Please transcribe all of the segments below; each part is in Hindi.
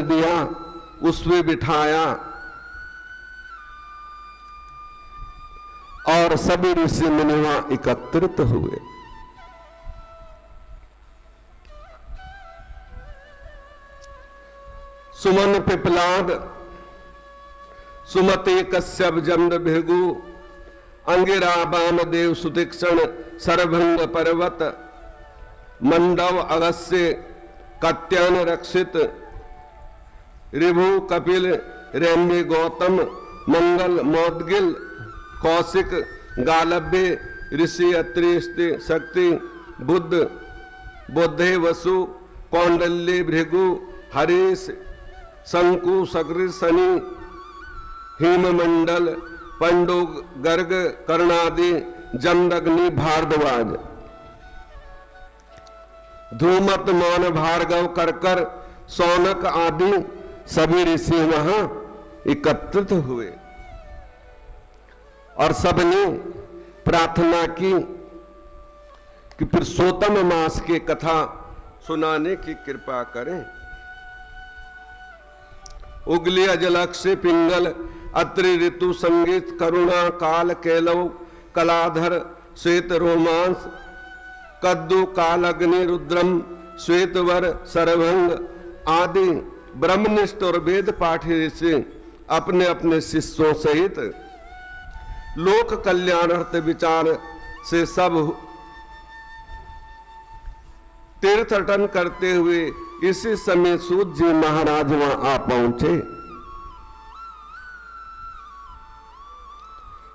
दिया, उसमें बिठाया और सभी ऋषि मुनि वहां एकत्रित हुए। सुमन पिपलाद सुमते कश्यप जम्र भृगु अंगिरा वामदेव सुतीक्षण सरभंग पर्वत मंडव अगस्य कत्यान रक्षित ऋभु कपिल रैम्य गौतम मंगल मौदगिल कौशिक गालभ्य ऋषि अत्रि शक्ति बुद्ध बुद्धे वसु कौंडल्य भृगु हरीश शंकु सकृ शनि हिममंडल पंडु गर्ग कर्णादि जमदग्नि भारद्वाज धूमत मौन भार्गव करकर सौनक आदि सभी ऋषि वहां एकत्रित हुए और सबने प्रार्थना की कि पुरुषोत्तम मास की कथा सुनाने की कृपा करें। उगली अजलक्ष पिंगल अत्रि ऋतु संगीत करुणा काल केलव कलाधर श्वेत रोमांस कद्दू काल अग्नि रुद्रम श्वेतवर सरभंग आदि ब्रह्मनिष्ठ और वेद पाठी ऋषि अपने अपने शिष्यों सहित लोक कल्याणार्थ विचार से सब तीर्थटन करते हुए इसी समय सूत जी महाराज वहां आ पहुंचे।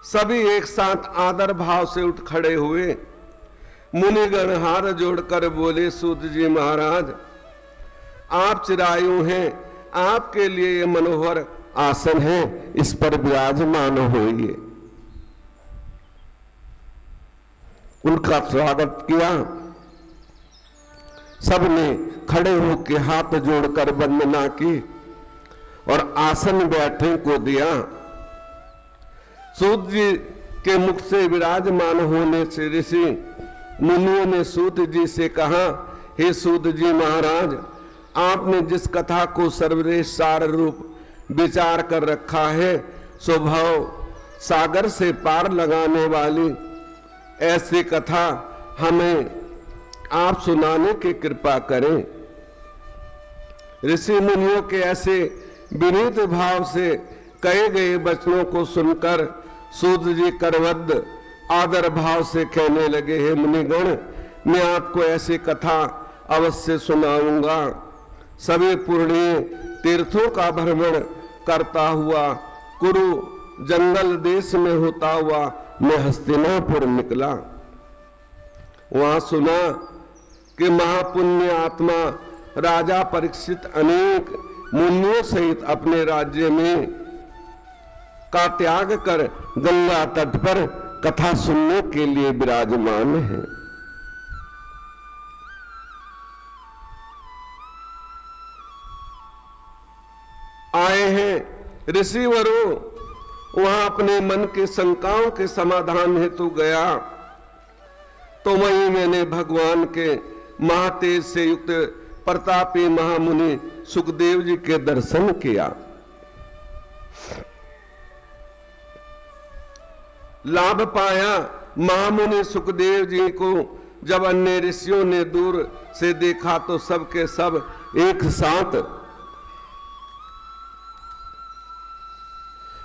सभी एक साथ आदर भाव से उठ खड़े हुए। मुनिगण हार जोड़कर बोले, सूत जी महाराज आप चिरायु हैं, आपके लिए ये मनोहर आसन है, इस पर विराजमान होइए। उनका स्वागत किया। सबने खड़े होकर हाथ जोड़कर वंदना की और आसन बैठने को दिया। सूत जी के मुख से विराजमान होने से ऋषि मुनियों ने सूत जी से कहा, हे सूत जी महाराज, आपने जिस कथा को सर्वश्रेष्ठ सार रूप विचार कर रखा है, स्वभाव सागर से पार लगाने वाली ऐसी कथा हमें आप सुनाने की कृपा करें। ऋषि मुनियों के ऐसे विनीत भाव से कहे गए वचनों को सुनकर सूत जी करवद्ध आदर भाव से कहने लगे, हे मुनिगण, मैं आपको ऐसी कथा अवश्य सुनाऊंगा। सभी पुण्य तीर्थों का भ्रमण करता हुआ कुरु जंगल देश में होता हुआ मैं हस्तिनापुर निकला। वहां सुना कि महापुण्य आत्मा राजा परीक्षित अनेक मुनियों सहित अपने राज्य में का त्याग कर गंगा तट पर कथा सुनने के लिए विराजमान है। आए हैं ऋषिवरों, वहां अपने मन के शंकाओं के समाधान हेतु गया तो वहीं मैंने भगवान के महातेज से युक्त प्रतापी महामुनि सुखदेव जी के दर्शन किया। लाभ पाया। महामुनि सुखदेव जी को जब अन्य ऋषियों ने दूर से देखा तो सबके सब एक साथ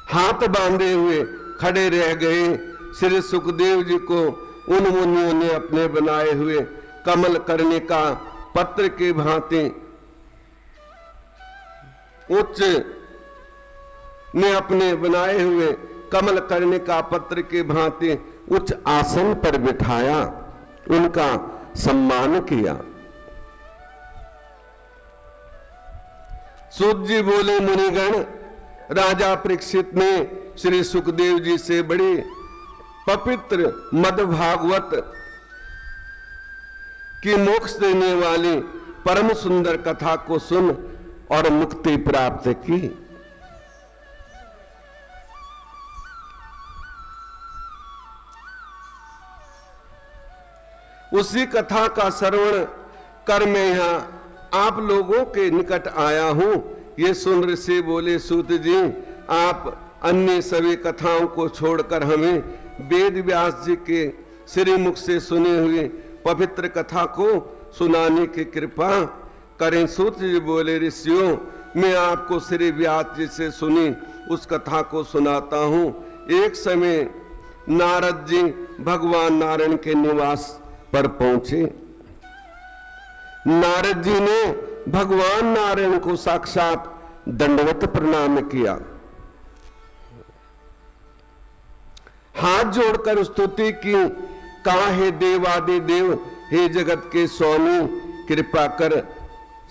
हाथ बांधे हुए खड़े रह गए। श्री सुखदेव जी को उन मुनियों ने अपने बनाए हुए कमल कर्णिका पत्र की भांति उच्च ने अपने बनाए हुए कमल कर्णिका पत्र की भांति उच्च आसन पर बिठाया, उनका सम्मान किया। सूत जी बोले, मुनिगण, राजा परीक्षित ने श्री सुखदेव जी से बड़ी पवित्र मद भागवत की मोक्ष देने वाली परम सुंदर कथा को सुन और मुक्ति प्राप्त की। उसी कथा का श्रवण कर मैं यहां आप लोगों के निकट आया हूं। ये सुन ऋषि बोले, सूत जी आप अन्य सभी कथाओं को छोड़कर हमें वेद व्यास जी के श्री मुख से सुने हुए पवित्र कथा को सुनाने की कृपा करें। सूत जी बोले, ऋषियों मैं आपको श्री व्यास जी से सुनी उस कथा को सुनाता हूँ। एक समय नारद जी भगवान नारायण के निवास पर पहुंचे। नारद जी ने भगवान नारायण को साक्षात दंडवत प्रणाम किया, हाथ जोड़कर स्तुति की। कहा, हे देवादि देव, हे जगत के स्वामी, कृपा कर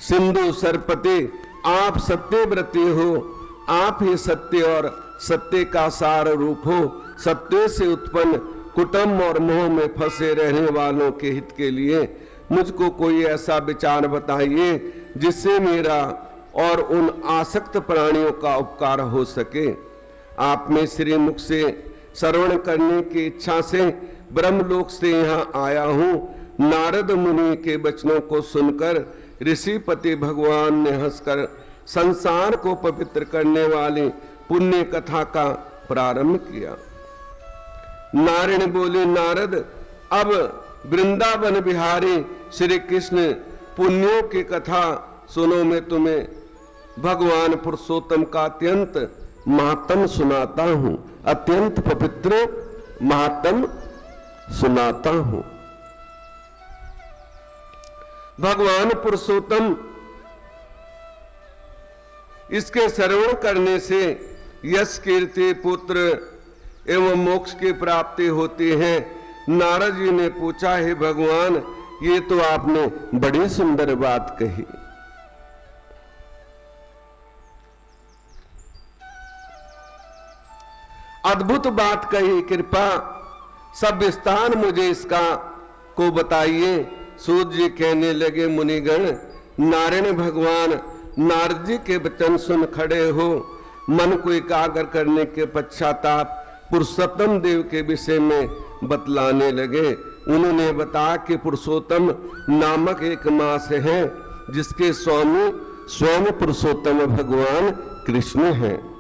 सिंधु सरपति, आप सत्यव्रती हो, आप ही सत्य और सत्य का सार रूप हो। सत्य से उत्पन्न कुटुंब और मोह में फंसे रहने वालों के हित के लिए मुझको कोई ऐसा विचार बताइए जिससे मेरा और उन आसक्त प्राणियों का उपकार हो सके। आप में श्री मुख से श्रवण करने की इच्छा से ब्रह्मलोक से यहाँ आया हूँ। नारद मुनि के वचनों को सुनकर ऋषिपति भगवान ने हंसकर संसार को पवित्र करने वाली पुण्य कथा का प्रारंभ किया। नारायण बोले, नारद अब वृंदावन बिहारी श्री कृष्ण पुण्यों की कथा सुनो। मैं तुम्हें भगवान पुरुषोत्तम का अत्यंत महात्म सुनाता हूं, अत्यंत पवित्र महात्म सुनाता हूं। भगवान पुरुषोत्तम, इसके श्रवण करने से यश, कीर्ति, पुत्र एवं मोक्ष की प्राप्ति होती है। नारद जी ने पूछा, हे भगवान, ये तो आपने बड़ी सुंदर बात कही। अद्भुत बात कही, कृपा सब विस्तार मुझे इसका को बताइए। सूत जी कहने लगे, मुनिगण, नारायण भगवान नारद जी के वचन सुन खड़े हो मन को एकाग्र करने के पश्चाताप पुरुषोत्तम देव के विषय में बतलाने लगे। उन्होंने बताया कि पुरुषोत्तम नामक एक मास है जिसके स्वामी स्वयं पुरुषोत्तम भगवान कृष्ण हैं।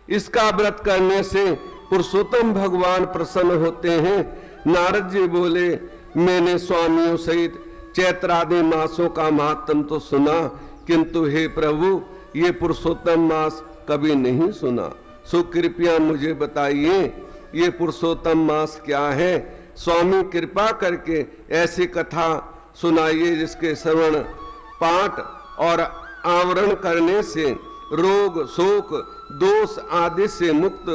इसका व्रत करने से पुरुषोत्तम भगवान प्रसन्न होते हैं। नारद जी बोले, मैंने स्वामियों सहित चैत्रादि मासों का महात्म तो सुना, किंतु हे प्रभु ये पुरुषोत्तम मास कभी नहीं सुना। सो कृपया मुझे बताइए ये पुरुषोत्तम मास क्या है। स्वामी कृपा करके ऐसी कथा सुनाइए जिसके श्रवण, पाठ और आवरण करने से रोग, शोक, दोष आदि से मुक्त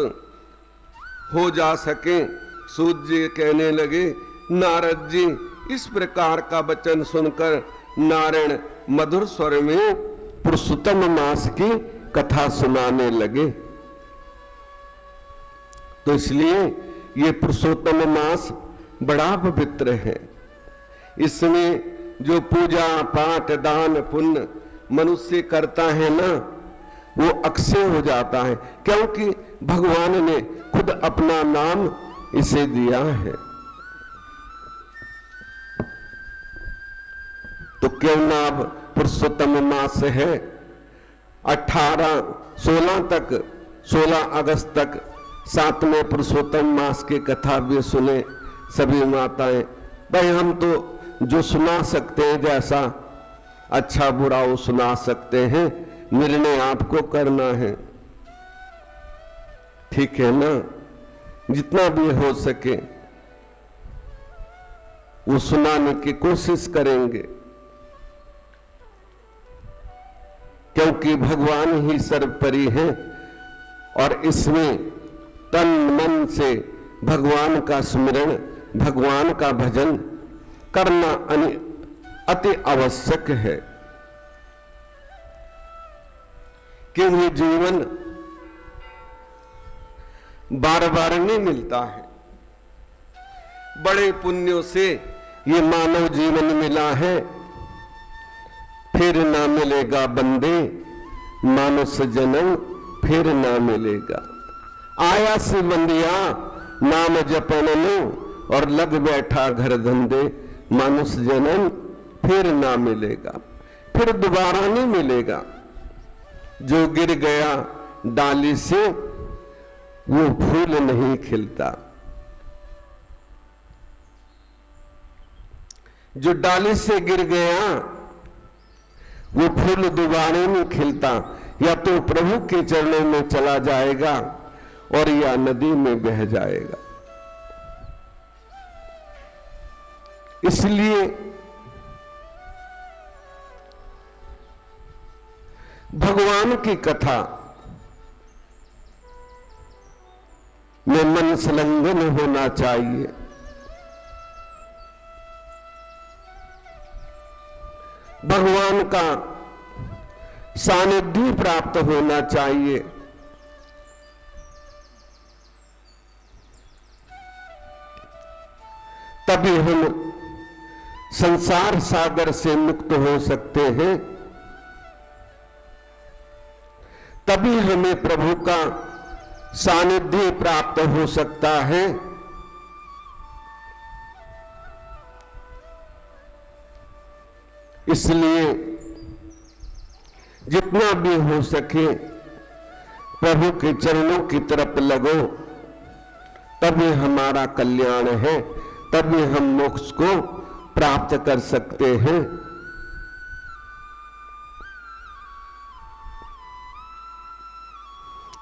हो जा सके। सूत जी कहने लगे, नारद जी इस प्रकार का वचन सुनकर नारायण मधुर स्वर में पुरुषोत्तम मास की कथा सुनाने लगे। तो इसलिए ये पुरुषोत्तम मास बड़ा पवित्र है। इसमें जो पूजा पाठ दान पुण्य मनुष्य करता है ना, वो अक्षय हो जाता है, क्योंकि भगवान ने खुद अपना नाम इसे दिया है। तो क्यों ना अब पुरुषोत्तम मास है। 16 अगस्त तक 7वें पुरुषोत्तम मास की कथा भी सुने सभी माताएं। भाई हम तो जो सुना सकते हैं, जैसा अच्छा बुरा वो सुना सकते हैं, निर्णय आपको करना है, ठीक है ना। जितना भी हो सके वो सुनाने की कोशिश करेंगे, क्योंकि भगवान ही सर्वोपरि हैं और इसमें तन मन से भगवान का स्मरण, भगवान का भजन करना अति आवश्यक है। क्योंकि जीवन बार बार नहीं मिलता है। बड़े पुण्यों से ये मानव जीवन मिला है, फिर ना मिलेगा बंदे, मानुष जन्म फिर ना मिलेगा। आया से बंदिया नाम जपन लो और लग बैठा घर धंधे, मानुष जन्म फिर ना मिलेगा। फिर दोबारा नहीं मिलेगा। जो गिर गया डाली से वो फूल नहीं खिलता। जो डाली से गिर गया वो फूल दोबारा नहीं खिलता। या तो प्रभु के चरणों में चला जाएगा और या नदी में बह जाएगा। इसलिए भगवान की कथा में मन संलग्न होना चाहिए। भगवान का सानिध्य प्राप्त होना चाहिए। तभी हम संसार सागर से मुक्त हो सकते हैं। तभी हमें प्रभु का सानिध्य प्राप्त हो सकता है। इसलिए जितना भी हो सके प्रभु के चरणों की तरफ लगो, तभी हमारा कल्याण है, तभी हम मोक्ष को प्राप्त कर सकते हैं।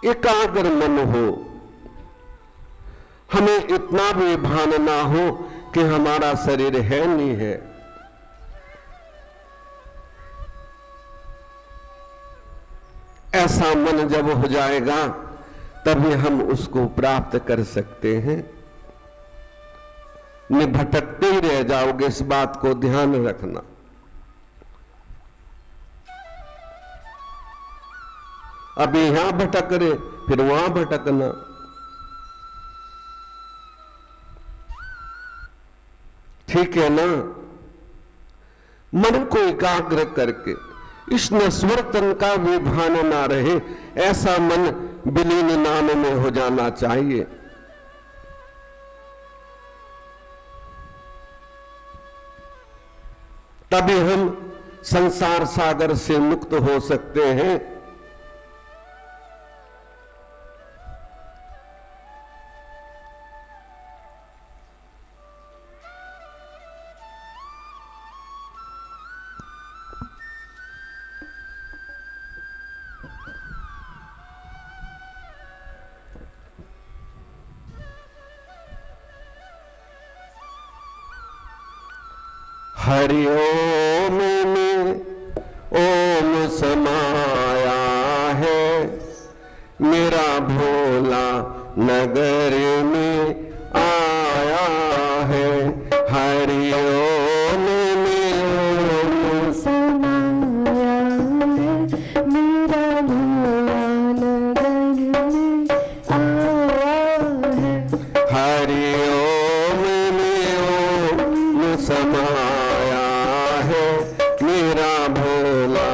एकाग्र मन हो, हमें इतना भी भान ना हो कि हमारा शरीर है नहीं है। ऐसा मन जब हो जाएगा तभी हम उसको प्राप्त कर सकते हैं। नहीं भटकते ही रह जाओगे, इस बात को ध्यान रखना। अभी यहां भटक रहे फिर वहां भटकना। ठीक है ना? मन को एकाग्र करके इस नश्वर तन का भी भान ना रहे, ऐसा मन विलीन नाम में हो जाना चाहिए। तभी हम संसार सागर से मुक्त हो सकते हैं। हरि ओम में ओम समाया है, मेरा भोला नगर में आया है। हरि ओम में ओम समाया है, मेरा भोला नगर में आया है। हरि ओम में ओम समाया मेरा भोला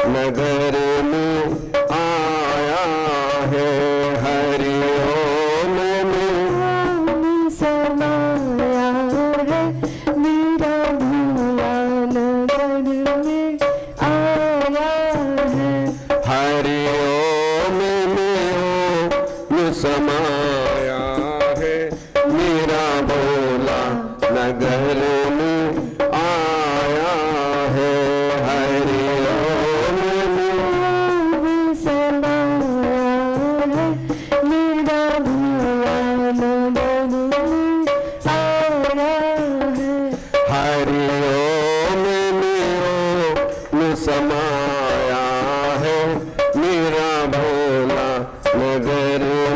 नगर में आया है। हरि ओम में ओम समाया है, मेरा भोला नगर में आया है। हरि ओम में ओम समाया है, मेरा भोला नगर में आया है। हरि ओम में ओम समाया है, मेरा भोला नगर में आया है। हरि ओम में ओम समाया है, मेरा भोला नगर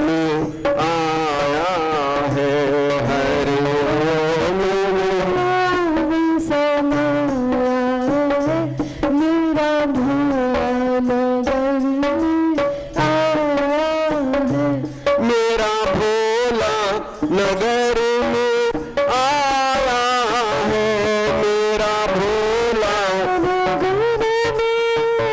में आया है। हरि ओम में ओम समाया है, मेरा भोला नगर में आया है। मेरा भोला नगर में आया है। मेरा भोला नगर में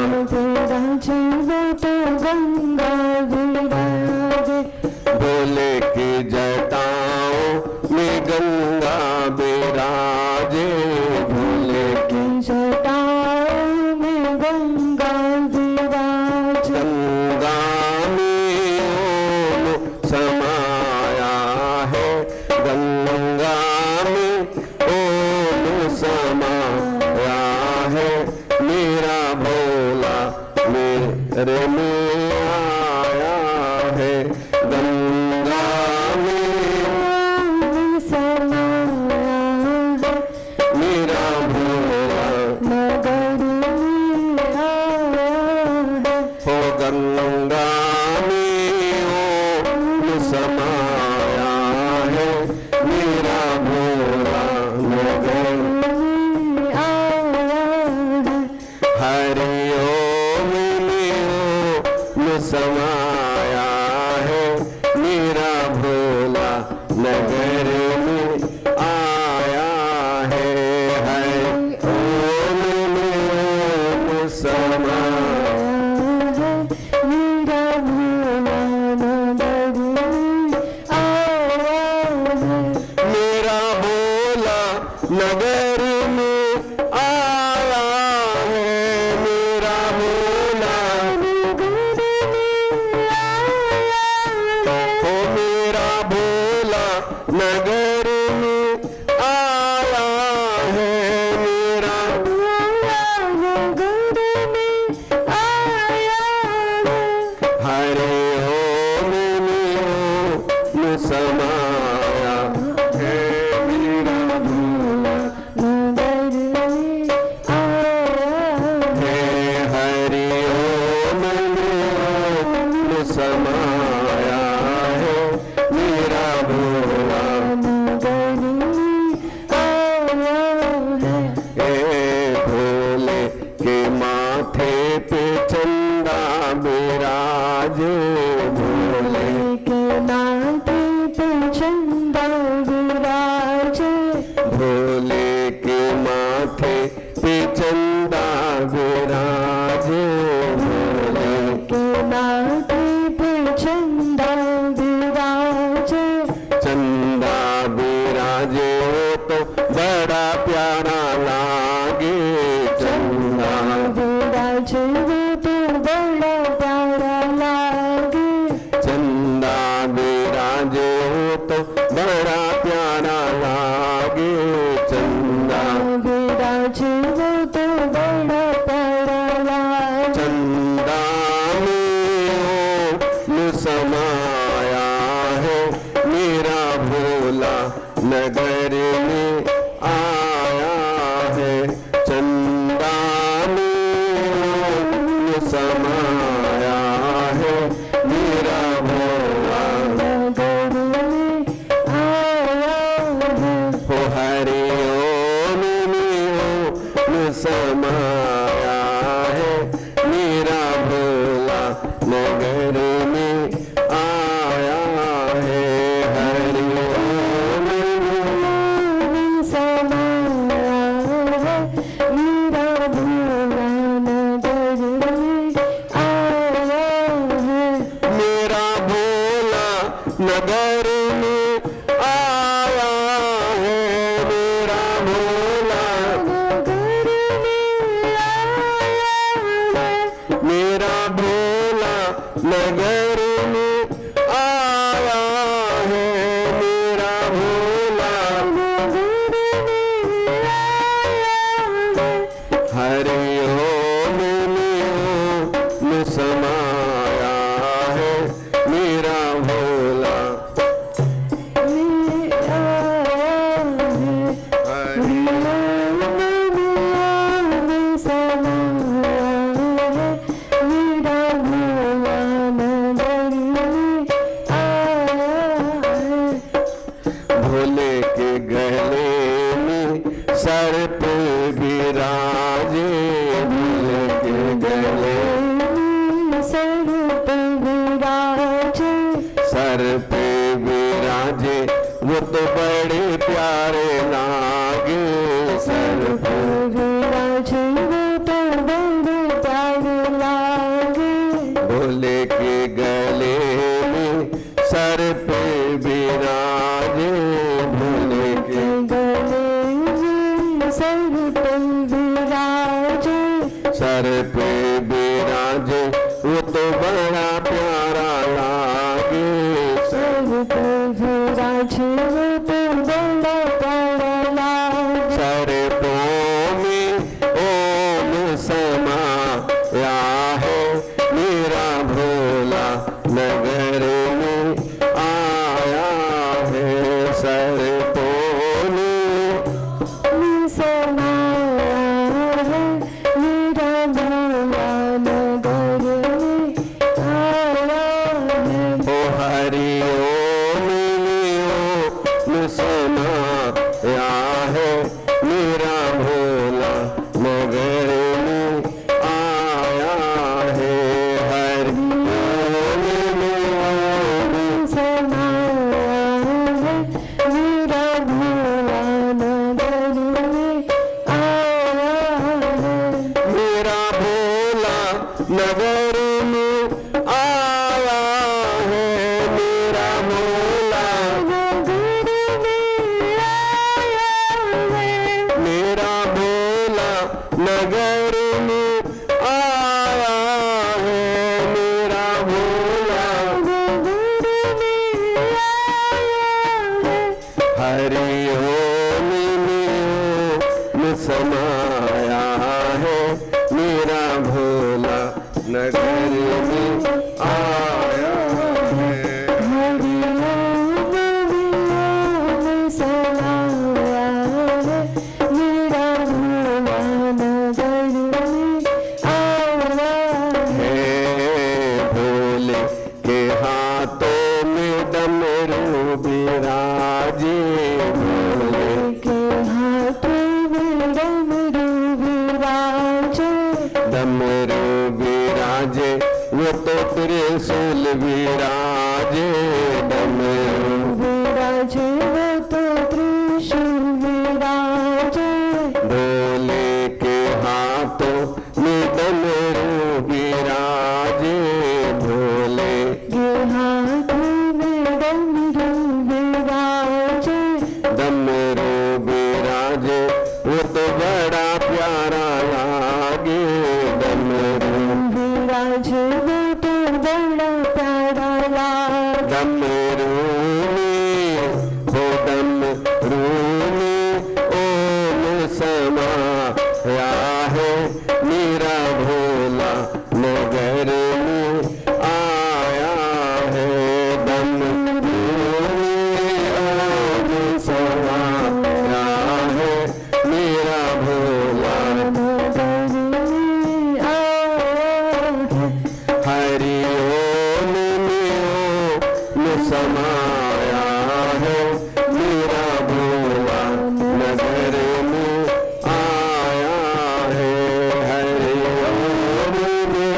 विराजे वो तो गंगा विराजे भोले की जटाओं में गंगा विराजे भोले की जटाओं में गंगा विराजे गंगा में ओम समाया है गंगा में ओम समाया है मेरा भोला मेरे में आया है गंगा में ओम समाया है मेरा भोला नगर में आया है हो गंगा में ओम समाया है मेरा भोला नगर में आया है हरि ओम में ओम समाया है मेरा भोला नगर में आया है हरि ओम में ओम समाया मेरा भोला नगर में आया है मेरा भोला नगर में आया है मेरा भोला ओ मेरा भोला नगर में आया है मेरा हरे ओम में ओम समाया है मेरा भोला है हरि ओम में ओम समाया है मेरा भोला ए भोले के माथे पे चंदा विराजे भोले भोले के माथे पे चंदा विराजे भोले चंदा विराजे तो बड़ा प्यारा लागे चंदा चंदा विराजे तो बड़ा प्यारा लागे चंदा चंदा में ओम समाया है मेरा भोला नगर में आया है चंदा में ओम समाया है मेरा भोला हो हरि ओम में ओम समाया है मेरा भोला नगर में आया है हरि ओम में मेरा भोला नगर में आया है मेरा भोला मेरा भोला नगर में आया है मेरा भोला हरि ओम में ओम समाया है मेरा भोला हरि मेरा भोला नगर में आया है मेरा भोला, मेरा भोला नगर में आया है मेरा भोला, हरि ओम में समाया है मेरा भोला नगर में आया है। भोले के हाथों में डमरू बिराजे, भोले के हाथों में डमरू विराजे, डमरू बिराजे वो तो त्रिशूल विराजे, डमरू विराजे वो तो त्रिशूल विराजे, भोले के हाथों में डमरू बिराजे, भोले के हाथों में डमरू विराजे, डमरू बिराजे वो तो बड़ा प्यारा लागे, डमरू विराजे वो तो बड़ा प्यारा लागे, डमरू में हो डमरू में ओम समाया है मेरा भोला नगर में आया है, डमरू में ओम समाया है मेरा भोला, हरि ओम में समाया है मेरा भोला नगर में आया है, हरि ओम में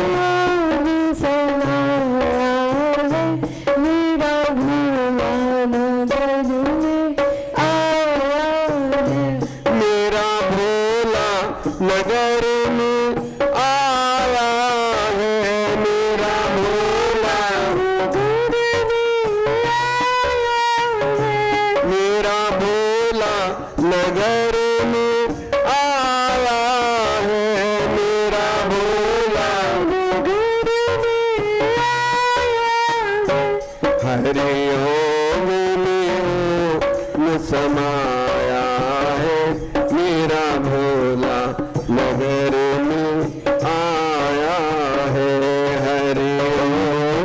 मेरा भोला नगर में आया है, मेरा भोला नगर में आया है मेरा भोला, मेरा भोला नगर में आया है मेरा भोला, हरि ओम में समाया है मेरा भोला नगर में आया है, हरि ओम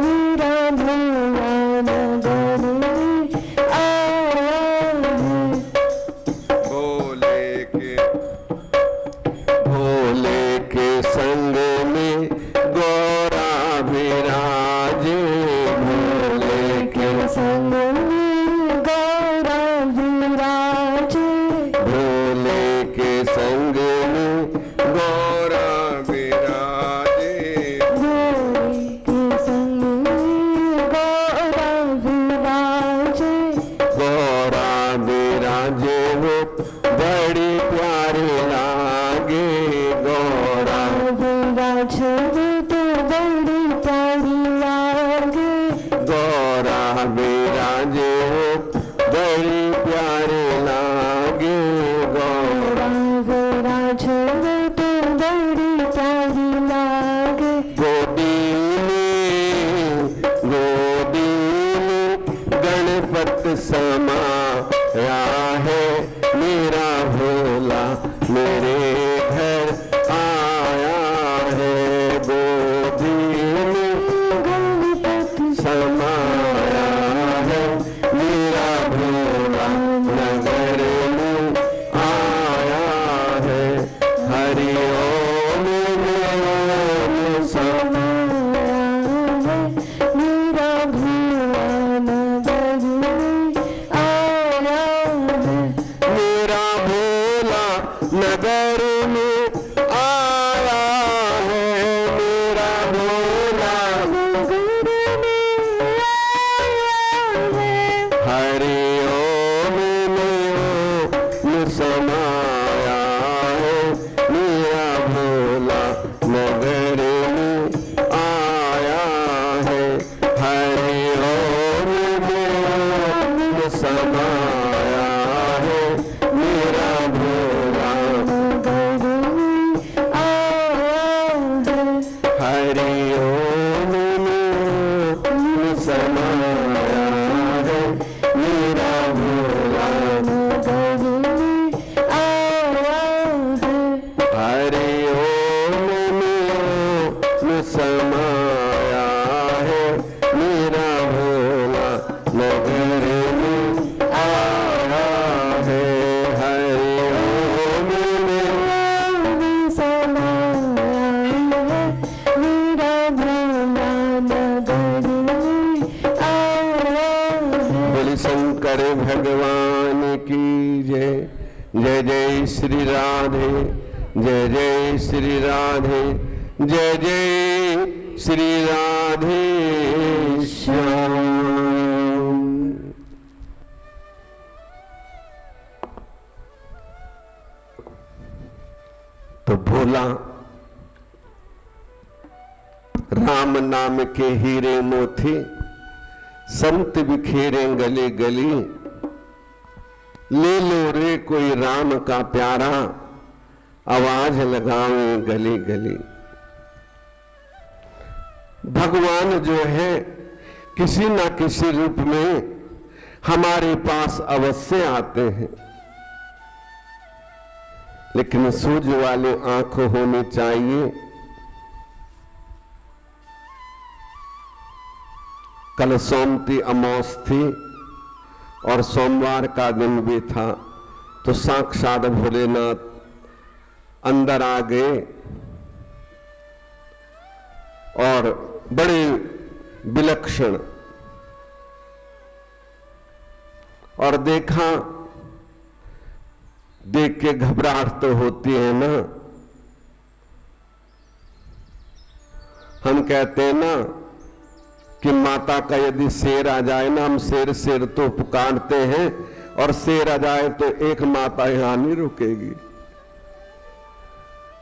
मेरा भोला नगर में आया है, भोले के संग में गौरा विराजे, भोले के संग में गौरा विराजे, भोले के संग में गौरा विराजे, भोले के संग में गौरा विराजे, गौरा विराजे वो बड़ी प्यारी लागे, गौरा विराजे वो तो बड़ी प्यारी लागे, गौरा विराजे वो बड़ी प्यारी लागे, गौरा विराजे वो तो बड़ी प्यारी लागे, गोदी में गणपत समाया है मेरा भोला मेरे घर आया है, गोदी में गणपति समाया है मेरा भोला नगर में आया है, हरि ओम में समाया है मेरा भोला नगर में आया है, मेरा भोला नगर में आया है मेरा भोला, नगर में आया है, हरि ओम में समाया जय जय श्री राधे, जय जय श्री राधे, जय जय श्री राधे श्याम। तो भोला राम नाम के हीरे मोती, संत बिखेरे गली गली, ले लो रे कोई राम का प्यारा, आवाज लगावे गली गली। भगवान जो है किसी ना किसी रूप में हमारे पास अवश्य आते हैं, लेकिन सूझ वाली आंख होनी चाहिए। कल सोमती अमावस थी और सोमवार का दिन भी था, तो साक्षात भोलेनाथ अंदर आ गए और बड़े विलक्षण, और देखा, देख के घबराहट तो होती है ना। हम कहते हैं ना कि माता का यदि शेर आ जाए ना, हम शेर शेर तो पुकारते हैं, और शेर आ जाए तो एक माता यहां नहीं रुकेगी,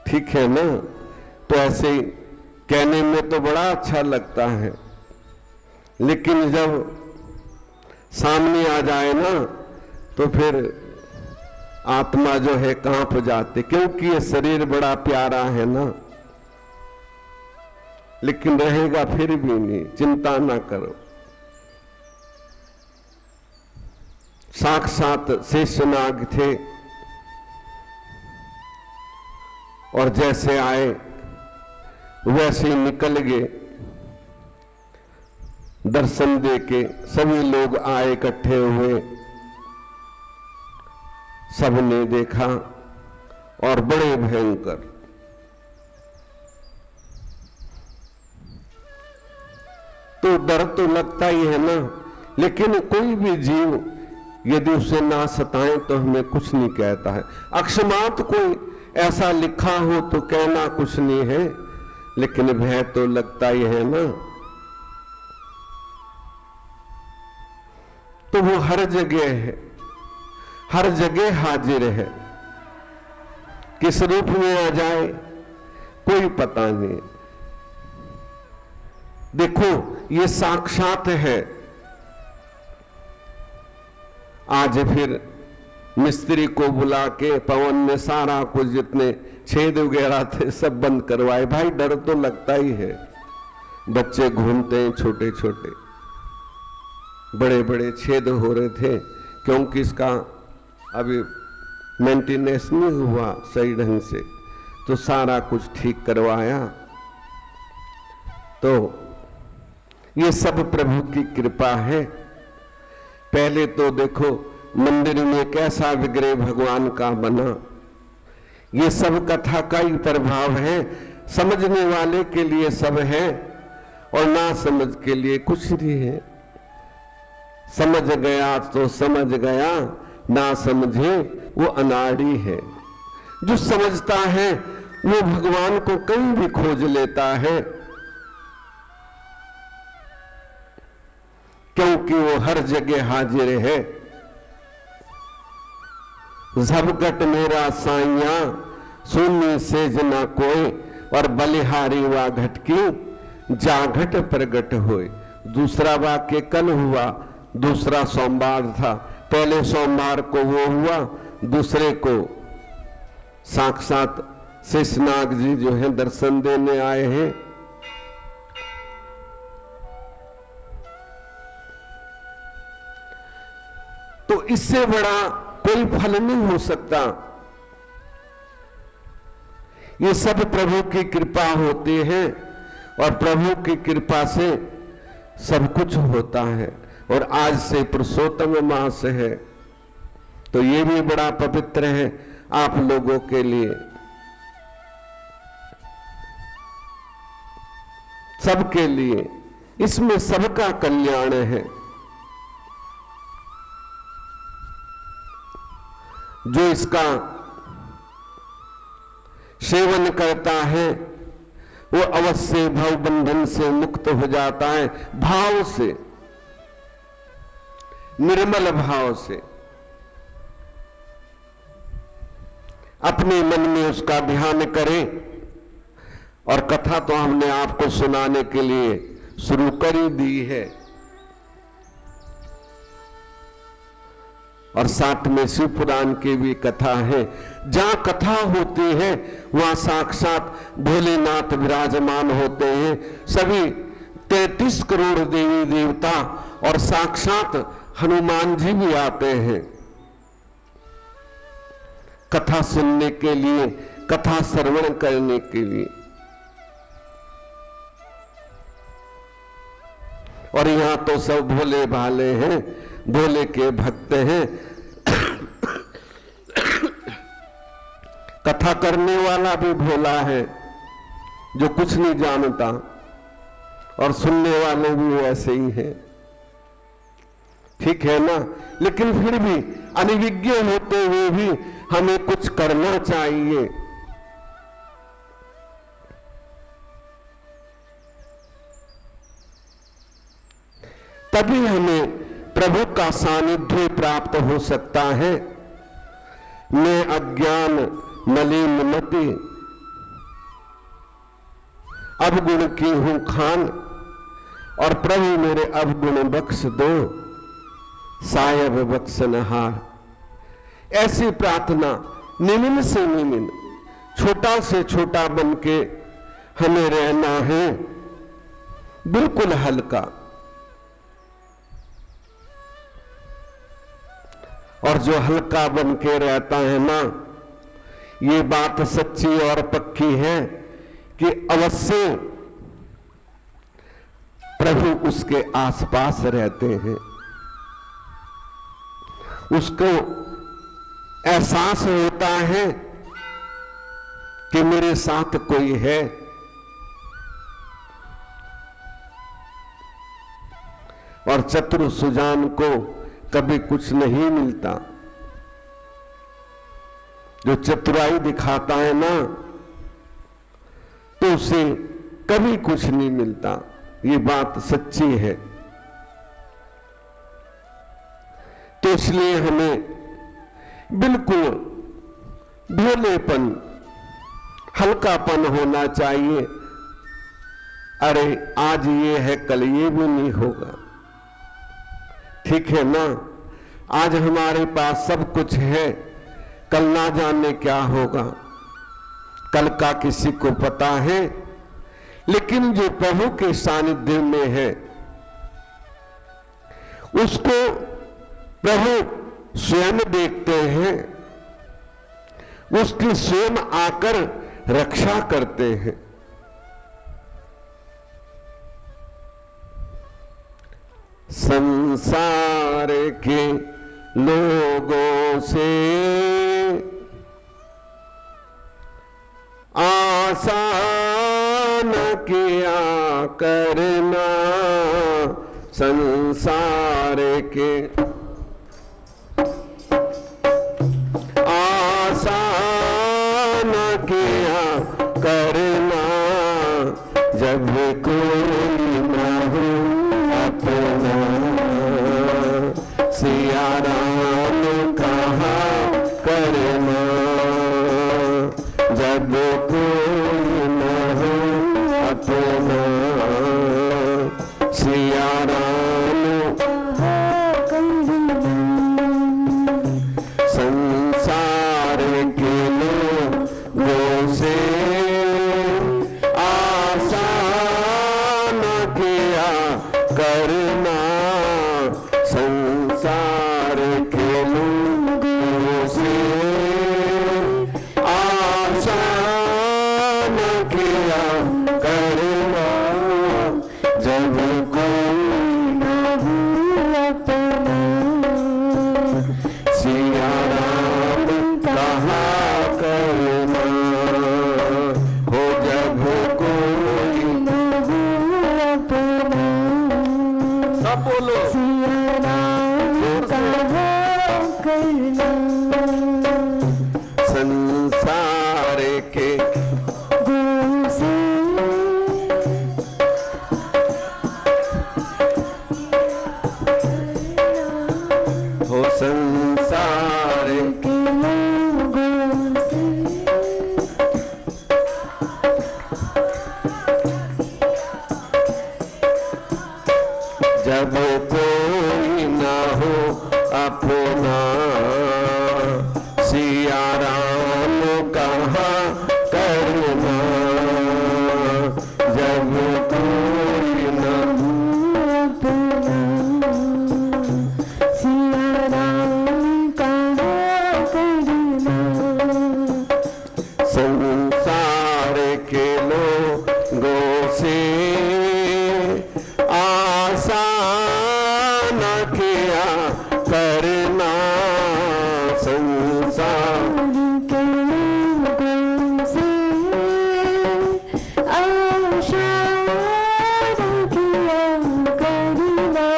ठीक है ना। तो ऐसे ही कहने में तो बड़ा अच्छा लगता है, लेकिन जब सामने आ जाए ना तो फिर आत्मा जो है कांप जाती, क्योंकि ये शरीर बड़ा प्यारा है ना, लेकिन रहेगा फिर भी नहीं, चिंता ना करो। साक्षात शेषनाग थे और जैसे आए वैसे निकल गए। दर्शन देके सभी लोग आए, इकट्ठे हुए, सबने देखा और बड़े भयंकर। तो डर तो लगता ही है ना, लेकिन कोई भी जीव यदि उसे ना सताए तो हमें कुछ नहीं कहता है। अकस्मात कोई ऐसा लिखा हो तो कहना कुछ नहीं है, लेकिन भय तो लगता ही है ना। तो वो हर जगह है, हर जगह हाजिर है, किस रूप में आ जाए कोई पता नहीं। देखो ये साक्षात है। आज फिर मिस्त्री को बुला के पवन में सारा कुछ जितने छेद वगैरह थे सब बंद करवाए। भाई डर तो लगता ही है, बच्चे घूमते हैं छोटे छोटे, बड़े बड़े छेद हो रहे थे, क्योंकि इसका अभी मेंटेनेंस नहीं हुआ सही ढंग से, तो सारा कुछ ठीक करवाया। तो ये सब प्रभु की कृपा है। पहले तो देखो मंदिर में कैसा विग्रह भगवान का बना, ये सब कथा का ही प्रभाव है। समझने वाले के लिए सब है और ना समझ के लिए कुछ नहीं है। समझ गया तो समझ गया, ना समझे वो अनाड़ी है। जो समझता है वो भगवान को कहीं भी खोज लेता है, क्योंकि वो हर जगह हाजिर है। झपकट मेरा साइया सुनी सेज ना कोई, और बलिहारी वा घटकी जाघट प्रगट होए। दूसरा वाक्य कल हुआ, दूसरा सोमवार था। पहले सोमवार को वो हुआ, दूसरे को साक्षात शेषनाग जी जो है दर्शन देने आए हैं। तो इससे बड़ा कोई फल नहीं हो सकता। ये सब प्रभु की कृपा होती है, और प्रभु की कृपा से सब कुछ होता है। और आज से पुरुषोत्तम मास है, तो ये भी बड़ा पवित्र है आप लोगों के लिए, सबके लिए। इसमें सबका कल्याण है। जो इसका सेवन करता है वो अवश्य भव बंधन से मुक्त हो जाता है, भाव से, निर्मल भाव से। अपने मन में उसका ध्यान करें। और कथा तो हमने आपको सुनाने के लिए शुरू कर ही दी है, और साथ में शिव पुराण की भी कथा है। जहां कथा होती है वहां साक्षात भोलेनाथ विराजमान होते हैं, सभी 33 करोड़ देवी देवता, और साक्षात हनुमान जी भी आते हैं कथा सुनने के लिए, कथा श्रवण करने के लिए। और यहां तो सब भोले भाले हैं, भोले के भक्त हैं। कथा करने वाला भी भोला है जो कुछ नहीं जानता, और सुनने वाले भी ऐसे ही हैं, ठीक है ना। लेकिन फिर भी अनिविज्ञ होते हुए भी हमें कुछ करना चाहिए। तभी हमें प्रभु का सानिध्य प्राप्त हो सकता है। मैं अज्ञान मलिन मति अवगुण की हूं खान, और प्रभु मेरे अवगुण बख्श दो, सायब बख्शनहार। ऐसी प्रार्थना निम्न से निम्न, छोटा से छोटा बन के हमें रहना है, बिल्कुल हल्का। और जो हल्का बन के रहता है ना, ये बात सच्ची और पक्की है कि अवश्य प्रभु उसके आसपास रहते हैं। उसको एहसास होता है कि मेरे साथ कोई है। और चतुर सुजान को कभी कुछ नहीं मिलता। जो चतुराई दिखाता है ना, तो उसे कभी कुछ नहीं मिलता। ये बात सच्ची है। तो इसलिए हमें बिल्कुल भोलेपन, हल्कापन होना चाहिए। अरे आज ये है, कल ये भी नहीं होगा, ठीक है ना। आज हमारे पास सब कुछ है, कल ना जाने क्या होगा, कल का किसी को पता है। लेकिन जो प्रभु के सानिध्य में है, उसको प्रभु स्वयं देखते हैं, उसकी स्वयं आकर रक्षा करते हैं। संसार के लोगों से आशा न किया करना, संसार के आशा न किया करना, जब कोई न हो अपना। सिया राम कहा करना, जब कोई न हो अपना। सिया राम संसार के लोगों से आशा न किया करना, संसार के लोगों से आशा न सिया राम कहा करना, जब कोई न अपना। सिया राम कहा करना, संसार के लोगों से आशा न किया करना, संसार के लोगों से आशा न किया करना,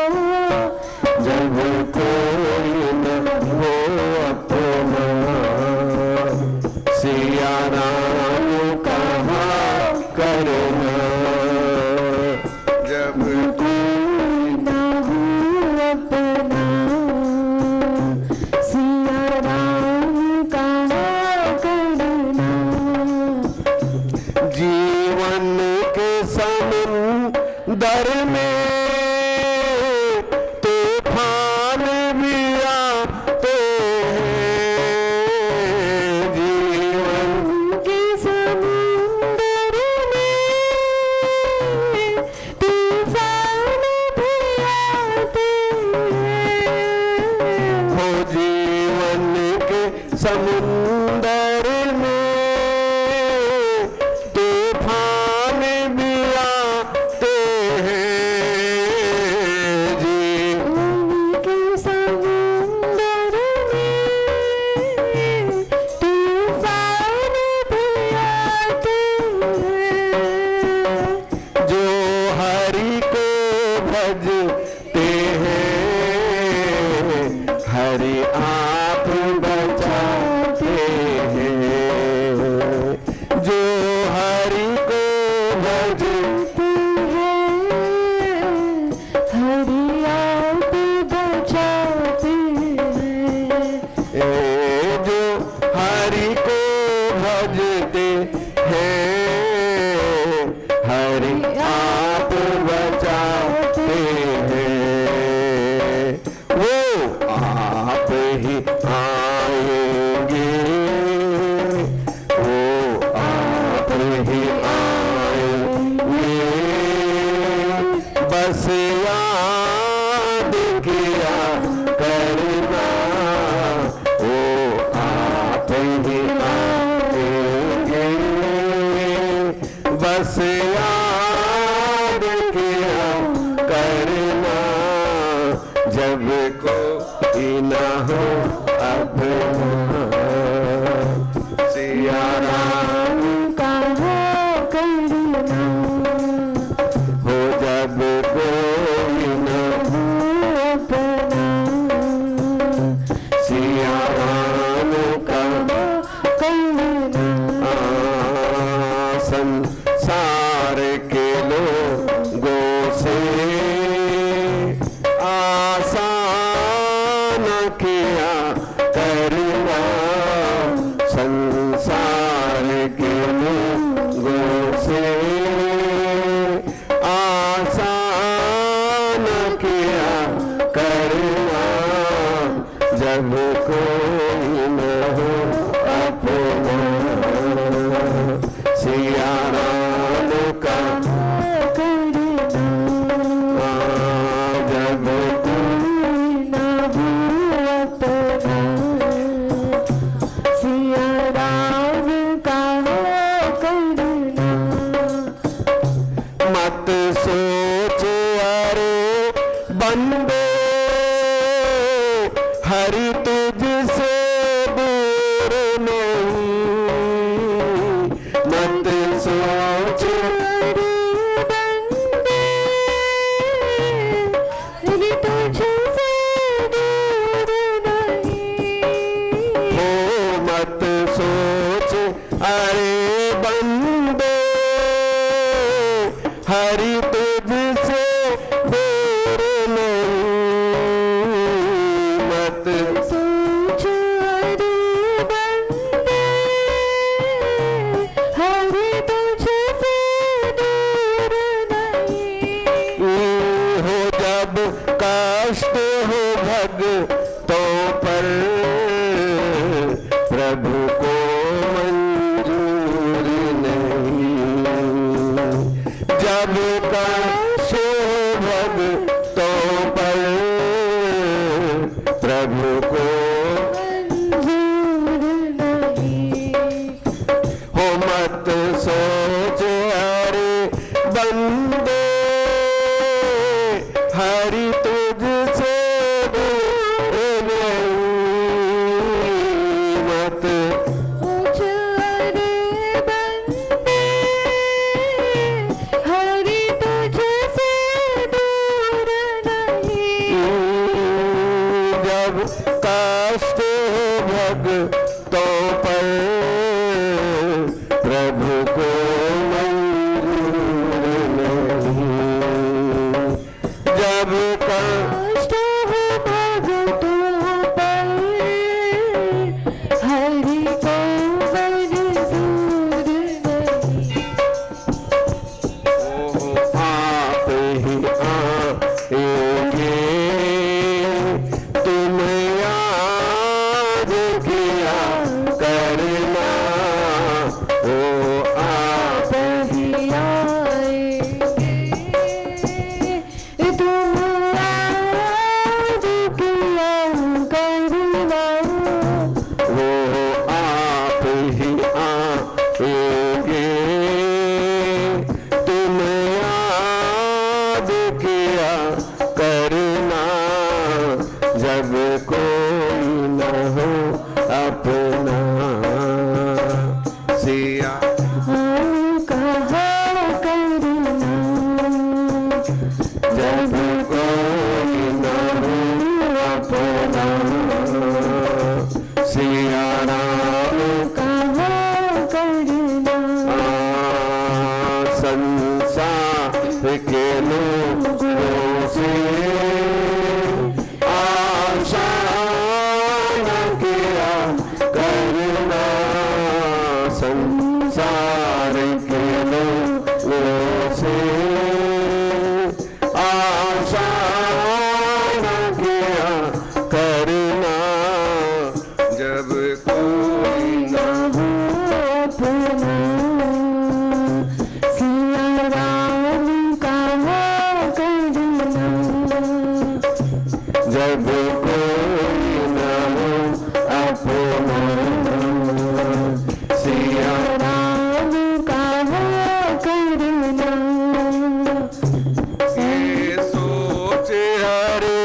जब कोई न हो अपना, सिया राम कहा करना, जब कोई न हो अपना। सिया राम कहा करना, जीवन के समुंदर में तूफान भी आते हैं, जीवन के समुंदर में तूफान भी आते हैं। हो जीवन के समुंदर में तूफान भी आते हैं, जीवन के समुंदर में तूफान भी आते हैं। जो हरि को भजते हैं, हरि आप बचाते हैं, जो हरि को भजते हरि आप बचाते हैं। जो हरि को भजते हैं, हरि आप बचाते हैं, वो आप ही आएंगे, वो आप ही आएंगे, बस याद किया करना, वो आप ही आएंगे, बस याद किया करना, जब कोई न हो अपना, सिया राम कहा करना, हो जब कोई न अपना। सिया राम का करना, संसार के लोगों से आशा न किया करना, संसार के लोगों से आशा न किया करना, जब कोई न हो अपना, सिया राम का करना, जब कोई न हो अपना। सिया राम कहा करना, मत सोच अरे बंदे, हरि तुझसे दूर नहीं, मत सोच अरे बंदे, हरि तुझसे दूर नहीं। हो, मत सोच अरे बंदे, हरि तुझसे दूर नहीं, मत सोच अरे बंदे, हरि तुझसे दूर नहीं। हो जब कष्ट हो भक्तों पर, प्रभु कष्ट भक्तों पर प्रभु को मंजूर नहीं। हो मत सोच हरे बंदे हरि तुझसे दूर नहीं। मत सोच हरे बंदे हरि तुझसे दूर नहीं। जब कष्ट भक्तों पर प्रभु को मंजूर नहीं। जब कष्ट हो भक्तों पर हरि को मंजूर नहीं। आप ही आएंगे तुम याद किया करना। ओ आप ही आएंगे तुम याद किया करना। वो आप ही आएंगे तुम याद किया करना। जब कोई न हो अपना सिया हम कहा करना। जब कोई न हो अपना सिया राम कहा करना। संसार के लोगों से आशा न किया करना। संसार के लोगों से आशा न किया करना। जब कोई न अपना सिया राम कहा करना। जब कोई न हो अपना सिया राम कहा करना। ये सोच हरे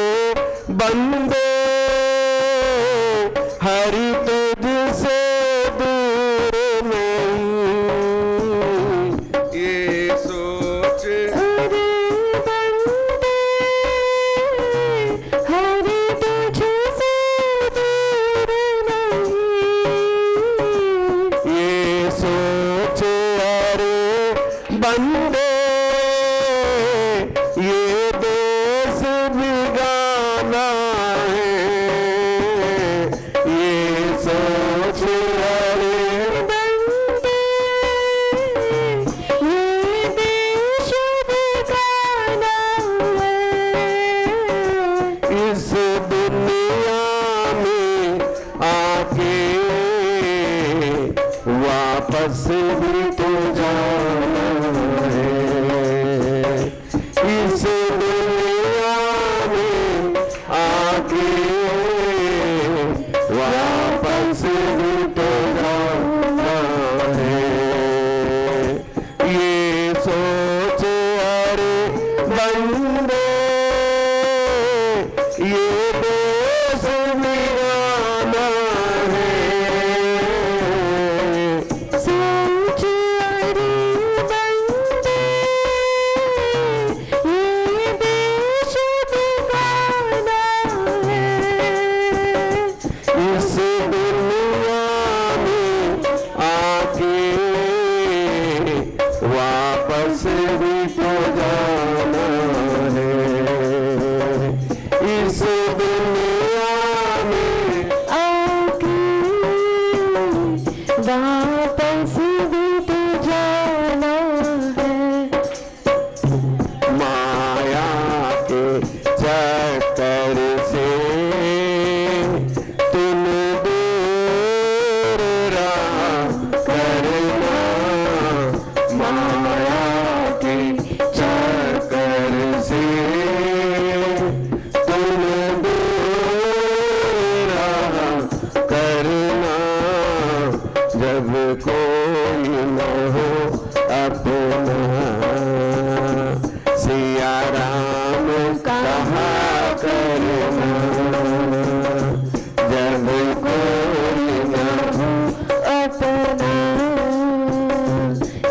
बंदे हरि तुझसे दूर नहीं। ये सोच हरे बंदे हरि तुझसे दूर नहीं। ये सोच हरे बंदे ये देश बिगाना है। ये सोच हरे बंदे ये देश बिगाना है। इस दुनिया में आके वापस भी तो जाना है। इस दुनिया में आके वापस भी तो जाना है। ये सोच हरे बंदे ये देश बिगाना है। सोच हरे जब कोई न हो अपना, सिया राम कहा करना, जब कोई न हो अपना,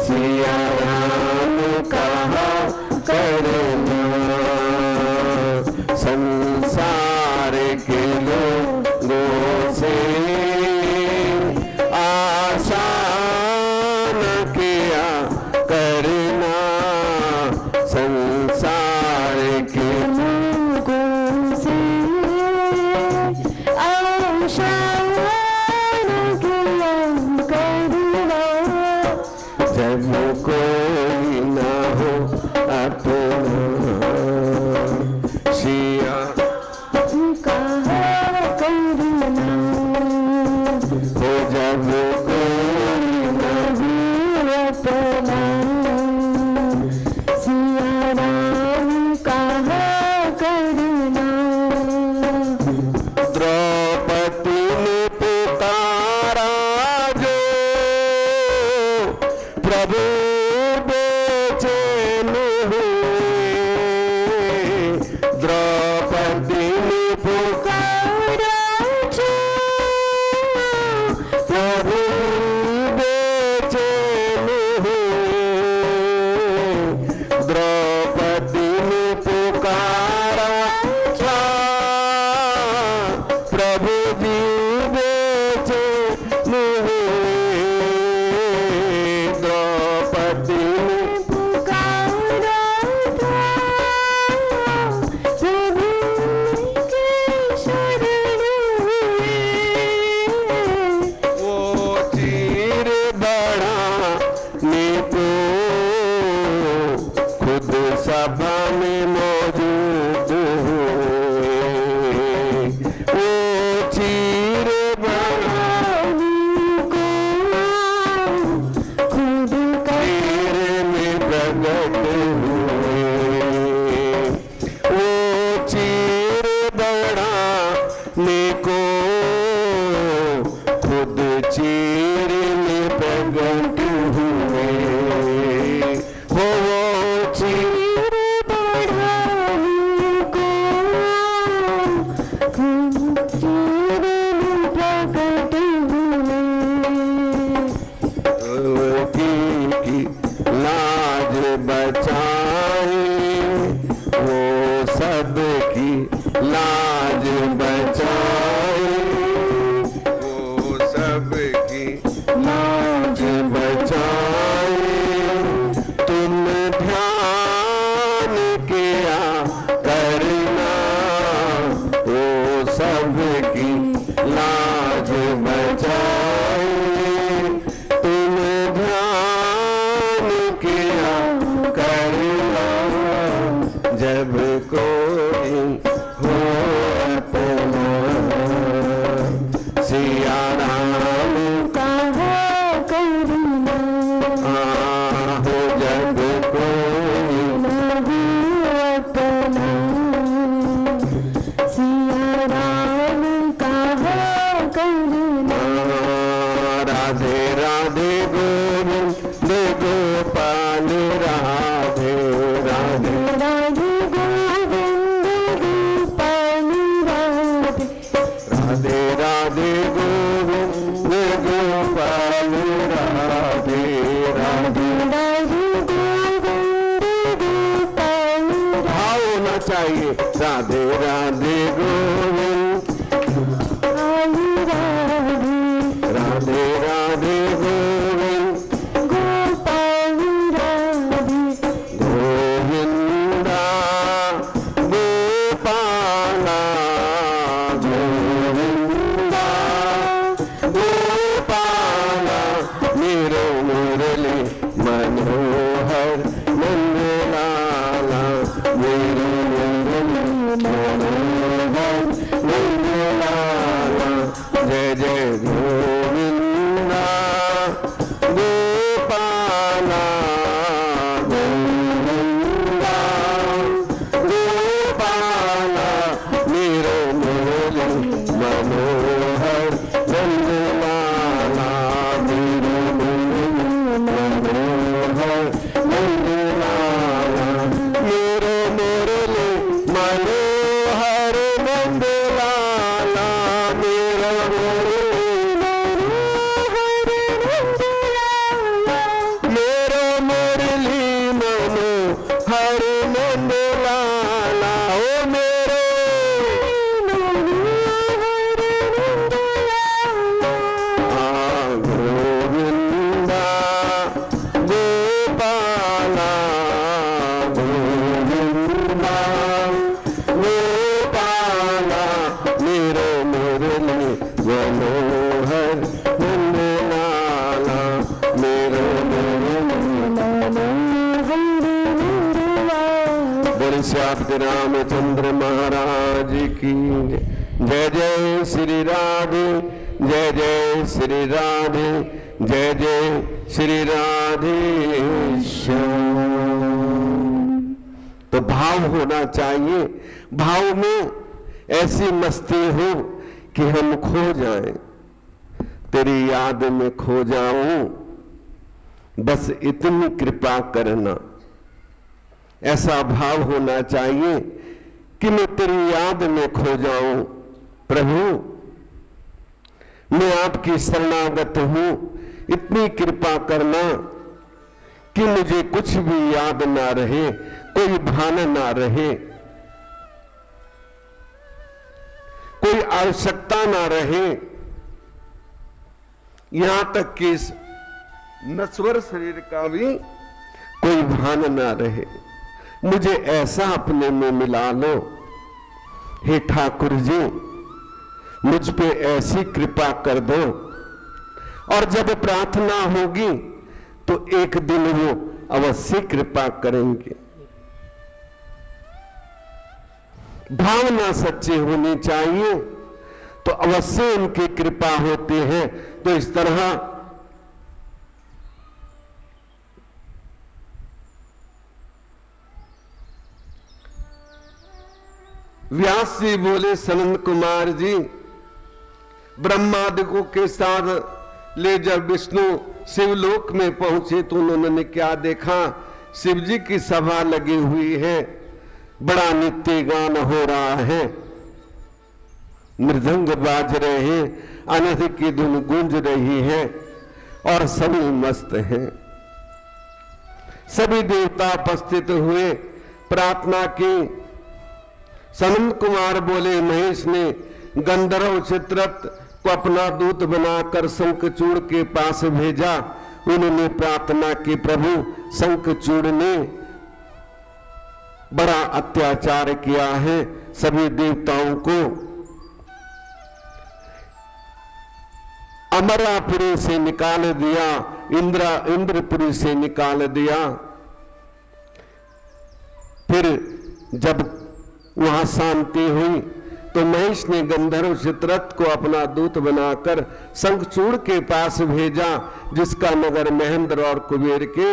सिया राम कहा करना, संसार के लोगों से आशा न किया करना, संसार के लोगों से आशा न किया करना, जब कोई न हो अपना, सिया कहा करना, हो जब कोई न हो अपना, सिया राम कहा करना, द्रौपदी ने पुकारा जो प्रभु बेचैन हुए, द्रौपदी ने पुकारा जो प्रभु बेचैन हुए, द्रौपदी ने पुकारा था प्रभु जी बेचैन हुए, द्रौपदी ने पुकारा था प्रभु के शरण हुए, वो चीर बढ़ाने को खुद सभा में मौजूद हुए, वो चीर बढ़ाने को खुद चीर में प्रकट हुए, वो चीर बढ़ाने को खुद चीर में प्रकट हुए, वो चीर बढ़ाने को खुद चीर में प्रकट हुए, की लाज बचाए, वो सबकी लाज बचाए, वो सबकी लाज बचाए, तुम ध्यान किया करना, वो सबकी लाज बचाए, तुम ध्यान किया करना, जब कोई हो अपना, सिया राम कहा करना, हो जब कोई न हो अपना, सिया राम कहा करना, राधे राधे गोविंद गोपाल, राधे राधे राधे गोविंद गोपाल राधे, राधे राधे गोविंद गोपाल, राधे राधे राधे गोविंद गोपाल भाव होना चाहिए, राधे राधे गोविंद, राधे राधे राधे गोविंद, गोपाल राधे, गोविंदा गोपाला, गोविंदा गोपाला, मेरो मुरली मनोहर नंदलाला, मेरो मुरली मनोहर बोले श्याम रामचंद्र महाराज की जय। जय श्री राधे, जय जय श्री राधे, जय जय श्री राधे श्याम। तो भाव होना चाहिए, भाव में ऐसी मस्ती हो कि हम खो जाएं, तेरी याद में खो जाऊं, बस इतनी कृपा करना। ऐसा भाव होना चाहिए कि मैं तेरी याद में खो जाऊं। प्रभु, मैं आपकी शरणागत हूं, इतनी कृपा करना कि मुझे कुछ भी याद ना रहे, कोई भान ना रहे, कोई आवश्यकता ना रहे, यहां तक कि इस नश्वर शरीर का भी कोई भान ना रहे। मुझे ऐसा अपने में मिला लो हे ठाकुर जी, मुझ पे ऐसी कृपा कर दो। और जब प्रार्थना होगी तो एक दिन वो अवश्य कृपा करेंगे। भावना सच्ची होनी चाहिए तो अवश्य उनकी कृपा होती है। तो इस तरह व्यास जी बोले, सनंद कुमार जी, ब्रह्मादिकों के साथ ले जब विष्णु शिवलोक में पहुंचे तो उन्होंने क्या देखा? शिव जी की सभा लगी हुई है, बड़ा नित्य गान हो रहा है, मृदंग बाज रहे हैं, अनहद की धुन गूंज रही है और सभी मस्त हैं। सभी देवता उपस्थित हुए, प्रार्थना की। सनंद कुमार बोले, महेश ने गंधर्व चित्ररथ को अपना दूत बनाकर शंखचूड़ के पास भेजा। उन्होंने प्रार्थना की, प्रभु शंखचूड़ ने बड़ा अत्याचार किया है, सभी देवताओं को अमरापुरी से निकाल दिया, इंद्रपुरी से निकाल दिया। फिर जब वहां शांति हुई तो महेश ने गंधर्व चित्ररथ को अपना दूत बनाकर शंखचूड़ के पास भेजा, जिसका नगर महेंद्र और कुबेर के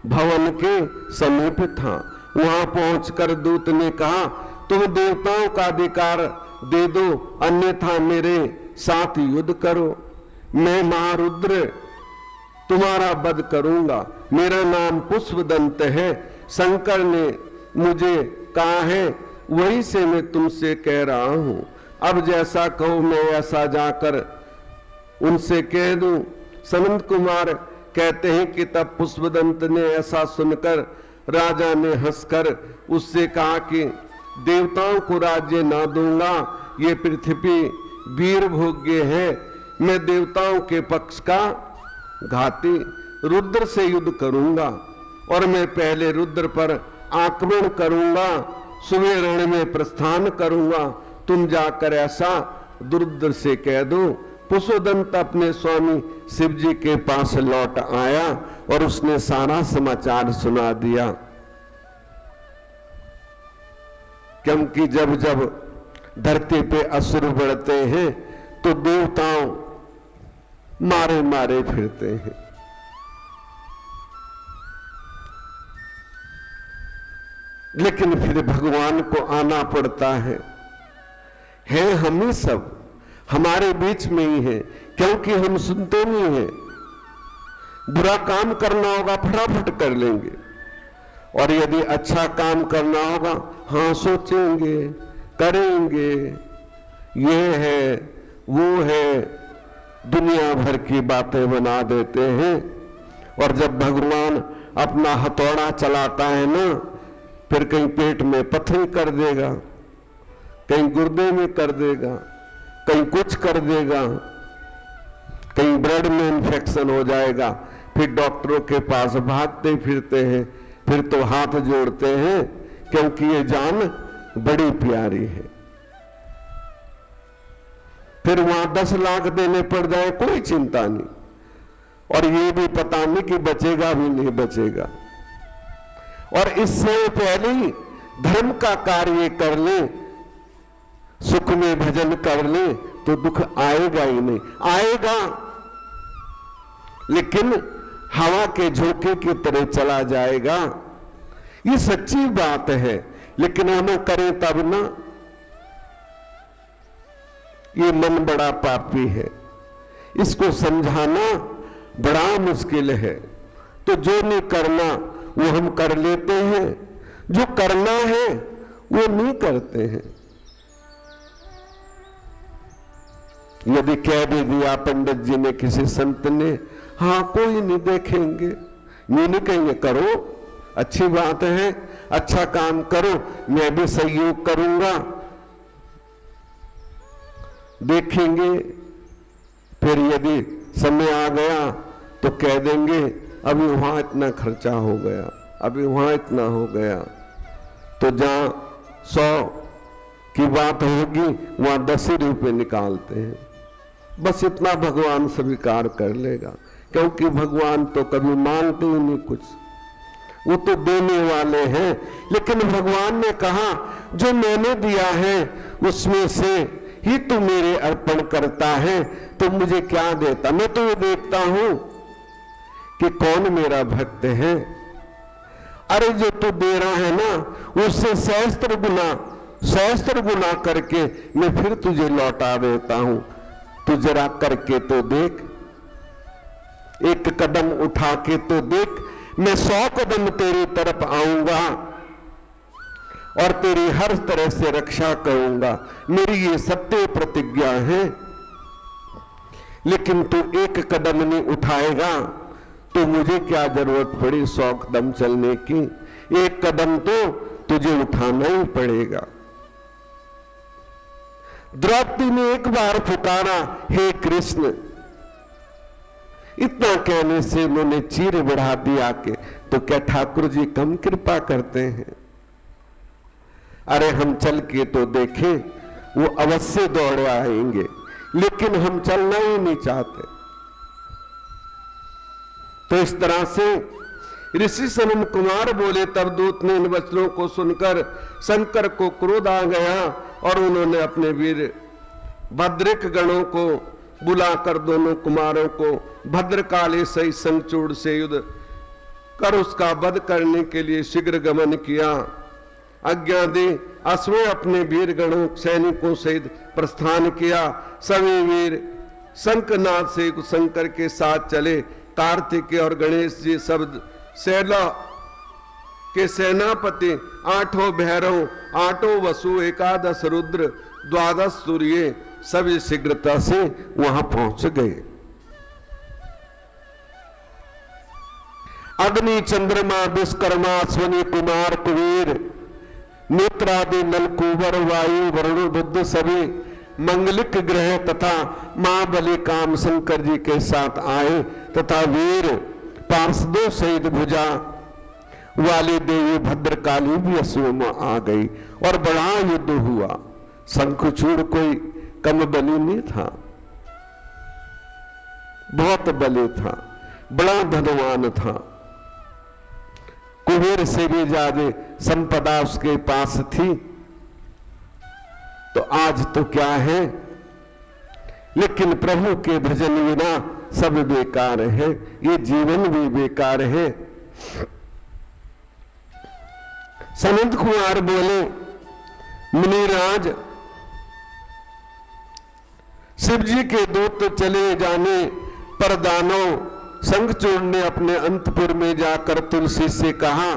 भवन के समीप था। वहां पहुंचकर दूत ने कहा, तुम देवताओं का अधिकार दे दो, अन्यथा मेरे साथ युद्ध करो। मैं महारुद्र तुम्हारा वध करूंगा। मेरा नाम पुष्पदंत है। शंकर ने मुझे कहा है, वही से मैं तुमसे कह रहा हूं। अब जैसा कहो मैं ऐसा जाकर उनसे कह दूं। सनंद कुमार कहते हैं कि तब पुष्पदंत ने ऐसा सुनकर राजा ने हंसकर उससे कहा कि देवताओं को राज्य ना दूंगा, ये पृथ्वी वीर भोग्य है। मैं देवताओं के पक्ष का घाती रुद्र से युद्ध करूंगा और मैं पहले रुद्र पर आक्रमण करूंगा, सुबह रण में प्रस्थान करूंगा। तुम जाकर ऐसा रुद्र से कह दो। पुष्पदंत अपने स्वामी शिव जी के पास लौट आया और उसने सारा समाचार सुना दिया। क्योंकि जब जब धरती पे असुर बढ़ते हैं तो देवताओं मारे मारे फिरते हैं। लेकिन फिर भगवान को आना पड़ता है हम ही सब हमारे बीच में ही है, क्योंकि हम सुनते नहीं हैं। बुरा काम करना होगा फटाफट कर लेंगे, और यदि अच्छा काम करना होगा हाँ सोचेंगे, करेंगे, ये है वो है, दुनिया भर की बातें बना देते हैं। और जब भगवान अपना हथौड़ा चलाता है ना, फिर कहीं पेट में पत्थर कर देगा, कहीं गुर्दे में कर देगा, कहीं कुछ कर देगा, कहीं ब्लड में इन्फेक्शन हो जाएगा। फिर डॉक्टरों के पास भागते फिरते हैं, फिर तो हाथ जोड़ते हैं, क्योंकि ये जान बड़ी प्यारी है। फिर वहां 10 लाख देने पड़ जाए कोई चिंता नहीं, और ये भी पता नहीं कि बचेगा भी नहीं बचेगा। और इससे पहले ही धर्म का कार्य कर ले, सुख में भजन कर ले, तो दुख आएगा ही नहीं। आएगा लेकिन हवा के झोंके की तरह चला जाएगा। ये सच्ची बात है, लेकिन हम करें तब ना। ये मन बड़ा पापी है, इसको समझाना बड़ा मुश्किल है। तो जो नहीं करना वो हम कर लेते हैं, जो करना है वो नहीं करते हैं। यदि कह भी दिया पंडित जी ने, किसी संत ने, हाँ कोई नहीं देखेंगे, ये नहीं कहेंगे करो, अच्छी बात है, अच्छा काम करो, मैं भी सहयोग करूंगा, देखेंगे। फिर यदि समय आ गया तो कह देंगे अभी वहां इतना खर्चा हो गया, अभी वहां इतना हो गया। तो जहां 100 की बात होगी वहां 10 ही रुपये निकालते हैं। बस इतना भगवान स्वीकार कर लेगा, क्योंकि भगवान तो कभी मांगते ही नहीं कुछ, वो तो देने वाले हैं। लेकिन भगवान ने कहा जो मैंने दिया है उसमें से ही तू मेरे अर्पण करता है, तो मुझे क्या देता। मैं तो ये देखता हूं कि कौन मेरा भक्त है। अरे जो तू दे रहा है ना, उससे सहस्त्र गुना करके मैं फिर तुझे लौटा देता हूं। तू जरा करके तो देख, एक कदम उठा के तो देख, मैं 100 कदम तेरी तरफ आऊंगा और तेरी हर तरह से रक्षा करूंगा। मेरी ये सत्य प्रतिज्ञा है। लेकिन तू एक कदम नहीं उठाएगा तो मुझे क्या जरूरत पड़ी 100 कदम चलने की। एक कदम तो तुझे उठाना ही पड़ेगा। द्रौपदी ने एक बार पुकारा, हे कृष्ण। इतना कहने से उन्होंने चीर बढ़ा दिया के, तो क्या ठाकुर जी कम कृपा करते हैं? अरे हम चल के तो देखें, वो अवश्य दौड़ आएंगे, लेकिन हम चलना ही नहीं चाहते। तो इस तरह से ऋषि सनन कुमार बोले। तब दूत ने इन वचनों को सुनकर शंकर को क्रोध आ गया और उन्होंने अपने वीर भद्रिक गणों को बुलाकर दोनों कुमारों को भद्रकाली सही संचूड़ से युद्ध कर उसका वध करने के लिए शीघ्र गमन किया। आज्ञा दी, अश्वें अपने वीर गणों सैनिकों सहित प्रस्थान किया। सभी वीर शंखनाद से शंकर के साथ चले। कार्तिकेय और गणेश जी सब सेना के सेनापति, 8 भैरव, 8 वसु, 11 रुद्र, 12 सूर्य सभी शीघ्रता से वहां पहुंच गए। अग्नि, चंद्रमा, विश्वकर्मा, अश्वनी कुमार, कुबेर, नेत्रादि, नलकूबर, वायु, वरुण, बुद्ध सभी मंगलिक ग्रह तथा महाबली काम शंकर जी के साथ आए तथा वीर पार्षदों सहित भुजा वाली देवी भद्रकाली भी अश्व में आ गई और बड़ा युद्ध हुआ। शंखचूड़ कोई कम बली नहीं था, बहुत बली था, बड़ा धनवान था। कुबेर से भी ज्यादा संपदा उसके पास थी। तो आज तो क्या है, लेकिन प्रभु के भजन बिना सब बेकार है, ये जीवन भी बेकार है। सनंद कुमार बोले, मुनिराज, शिव जी के दूत चले जाने पर दानव शंखचूड़ ने अपने अंतपुर में जाकर तुलसी से कहा,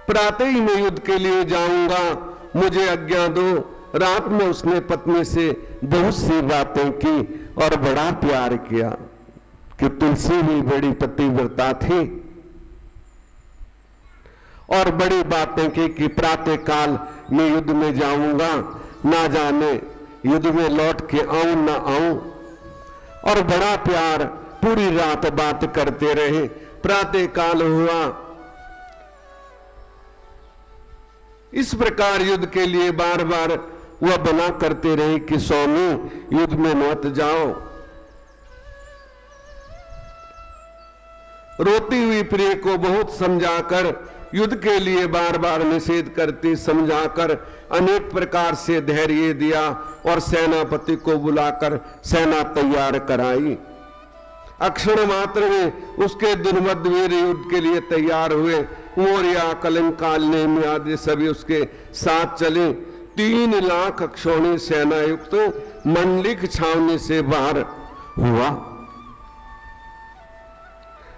प्रातः ही मैं युद्ध के लिए जाऊंगा, मुझे आज्ञा दो। रात में उसने पत्नी से बहुत सी बातें की और बड़ा प्यार किया कि तुलसी भी बड़ी पतिव्रता थी और बड़ी बातें की कि प्रातः काल मैं युद्ध में जाऊंगा, ना जाने युद्ध में लौट के आऊं ना आऊं। और बड़ा प्यार, पूरी रात बात करते रहे। प्रातः काल हुआ। इस प्रकार युद्ध के लिए बार बार वह बना करते रहे कि स्वामी युद्ध में मत जाओ। रोती हुई प्रिय को बहुत समझाकर, युद्ध के लिए बार बार निषेध करती समझाकर अनेक प्रकार से धैर्य दिया और सेनापति को बुलाकर सेना तैयार कराई। अक्षण मात्र में उसके दुर्मद वीर युद्ध के लिए तैयार हुए। मौर्य, कलिंग, नेमि आदि सभी उसके साथ चले। 3 लाख अक्षौणी सेना युक्त मंडलिक छावनी से बाहर हुआ।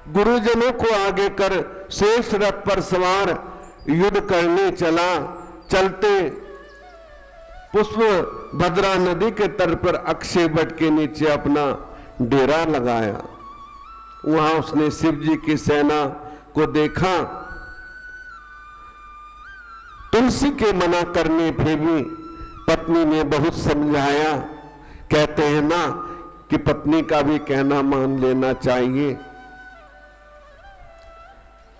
गुरुजनों को आगे कर श्रेष्ठ रथ पर सवार युद्ध करने चला। चलते पुष्प भद्रा नदी के तट पर अक्षय वट के नीचे अपना डेरा लगाया। वहां उसने शिव जी की सेना को देखा। तुलसी के मना करने पे भी पत्नी ने बहुत समझाया। कहते हैं ना कि पत्नी का भी कहना मान लेना चाहिए।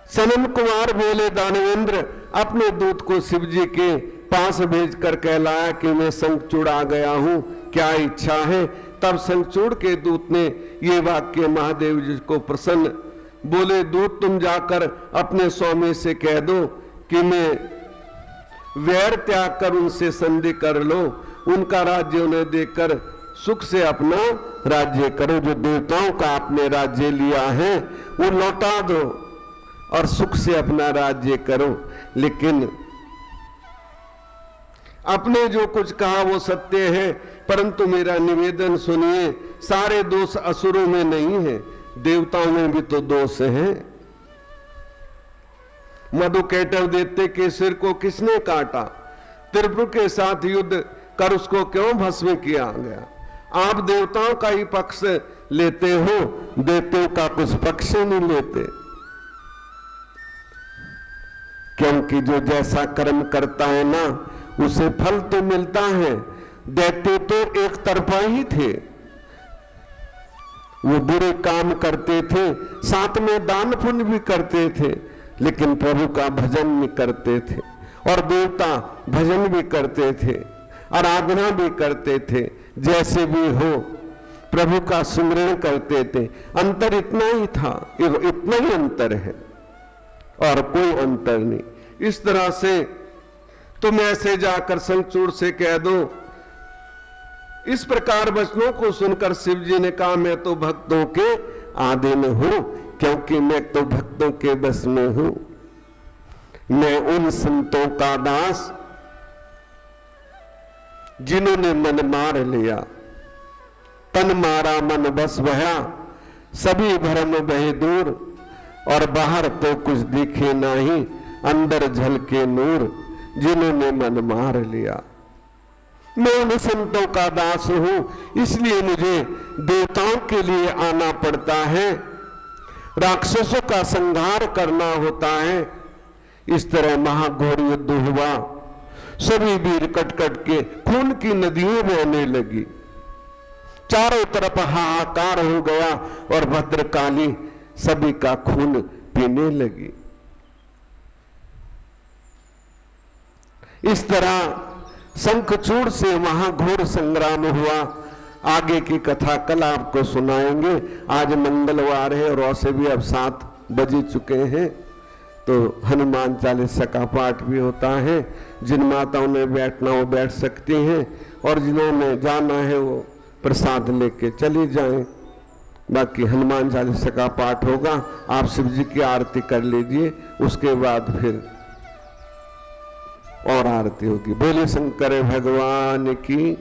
सनम कुमार बोले, दानवेंद्र अपने दूत को शिव जी के पास भेजकर कहलाया कि मैं शंखचूड़ आ गया हूं, क्या इच्छा है। तब शंखचूड़ के दूत ने ये वाक्य महादेव जी को प्रसन्न बोले, दूत तुम जाकर अपने स्वामी से कह दो कि मैं वैर त्याग कर उनसे संधि कर लो, उनका राज्य उन्हें देकर सुख से अपना राज्य करो। जो देवताओं का आपने राज्य लिया है वो लौटा दो और सुख से अपना राज्य करो। लेकिन आपने जो कुछ कहा वो सत्य है, परंतु मेरा निवेदन सुनिए, सारे दोष असुरों में नहीं है, देवताओं में भी तो दोष है। मधुकैटभ दैत्य के सिर को किसने काटा? त्रिपुर के साथ युद्ध कर उसको क्यों भस्म किया गया? आप देवताओं का ही पक्ष लेते हो, दैत्यों का कुछ पक्ष नहीं लेते। क्योंकि जो जैसा कर्म करता है ना उसे फल तो मिलता है। दैत्य तो एक तरफा ही थे, वो बुरे काम करते थे, साथ में दान पुण्य भी करते थे, लेकिन प्रभु का भजन नहीं करते थे। और देवता भजन भी करते थे, आराधना भी करते थे, जैसे भी हो प्रभु का सुमिरन करते थे। अंतर इतना ही था, इतना ही अंतर है और कोई अंतर नहीं। इस तरह से तुम ऐसे जाकर शंखचूड़ से कह दो। इस प्रकार वचनों को सुनकर शिव जी ने कहा, मैं तो भक्तों के आधीन हूं, क्योंकि मैं तो भक्तों के बस में हूं। मैं उन संतों का दास जिन्होंने मन मार लिया, तन मारा मन बस बहा, सभी भ्रम बहे दूर, और बाहर तो कुछ दिखे नहीं, अंदर झलके नूर, जिन्होंने मन मार लिया। मैं उन संतों का दास हूं, इसलिए मुझे देवताओं के लिए आना पड़ता है, राक्षसों का संहार करना होता है। इस तरह महाघोर युद्ध हुआ, सभी वीर कट कट के खून की नदियां बहने लगी, चारों तरफ हाहाकार हो गया और भद्रकाली सभी का खून पीने लगी। इस तरह शंखचूड़ से महाघोर संग्राम हुआ। आगे की कथा कल आपको सुनाएंगे। आज मंगलवार है और वैसे भी अब 7 बज चुके हैं, तो हनुमान चालीसा का पाठ भी होता है। जिन माताओं ने बैठना वो बैठ सकती हैं, और जिन्होंने जाना है वो प्रसाद लेके चली जाएं। बाकी हनुमान चालीसा का पाठ होगा, आप शिव जी की आरती कर लीजिए, उसके बाद फिर और आरती होगी। बोले शंकर भगवान की।